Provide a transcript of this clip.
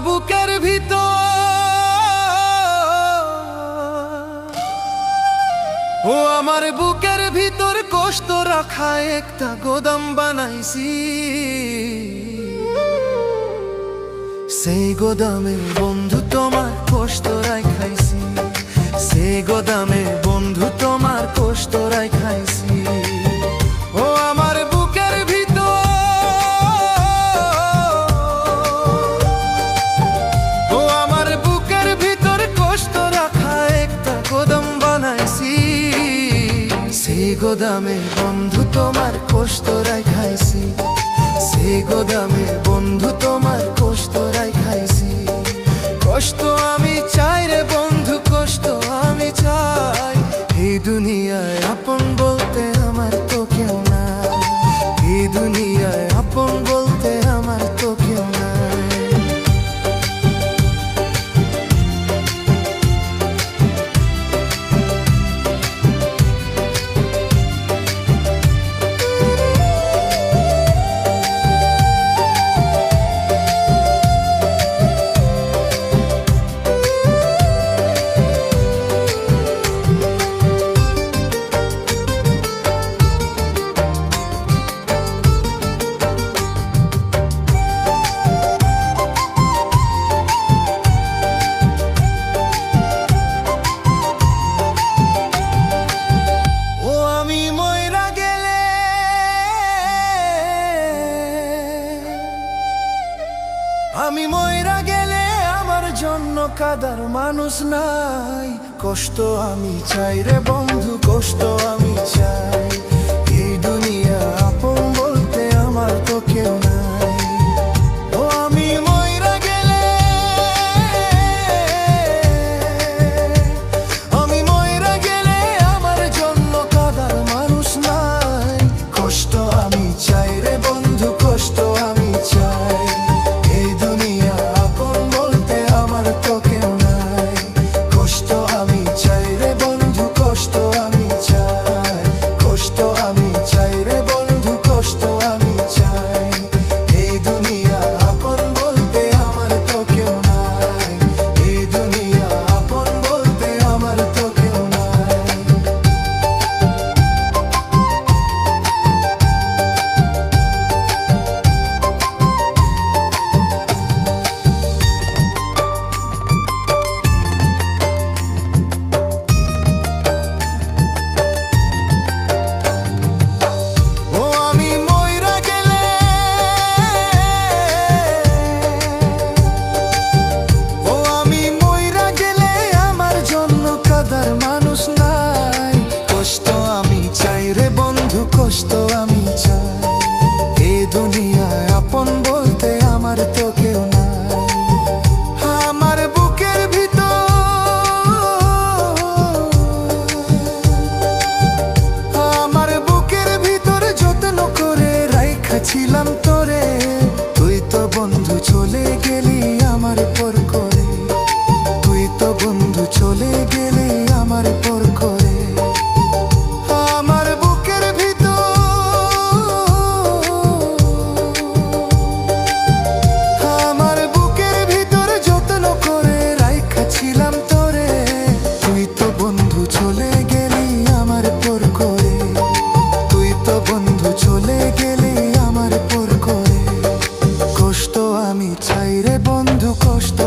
বুকের ভিতর, ও আমার বুকের ভিতর কষ্ট রাখা একটা গোদাম বানাইছি। সেই গোদামে বন্ধু তোমার কষ্ট রাখাইছি, সেই গোদামে বন্ধু তোমার কষ্ট রাখাইছি। ও আমার বুকের ভিতর, ও আমার বুকের ভিতর কষ্ট রাখা একটা গোদাম বানাইছি। সেই গোদামে বন্ধু তোমার কষ্ট রাখাইছি, সেই গোদামে বন্ধু তোমার কষ্ট রাখাইছি। কষ্ট আমি চাই রে বন্ধু, কষ্ট আমি চাই। এই দুনিয়ায় আপন বলতে আমার তো কেউ নাই, এই দুনিয়ায় আপন বলতে আমার তো কেউ নাই। আমি মইরা গেলে আমার জন্য কাদার মানুষ নাই। কষ্ট আমি চাই রে বন্ধু, কষ্ট আমি চাই। এই দুনিয়া আপন বলতে আমার তো কেউ নাই। ও আমি মইরা গেলে, আমি মইরা গেলে আমার জন্য কাদার মানুষ নাই। কষ্ট আমি চাই রে বন্ধু, কষ্ট আমি চাই। কষ্ট আমি চাই, এই দুনিয়ায় আপন বলতে আমার তো কেউ নাই। আমার বুকের ভিতর, আমার বুকের ভিতর যত্ন করে রাইখাছিলাম তোরে। তুই তো বন্ধু চলে গেলি আমার পর করে, তুই তো বন্ধু চলে গেলি আমার পর করে। আমি চাই রে বন্ধু, কষ্ট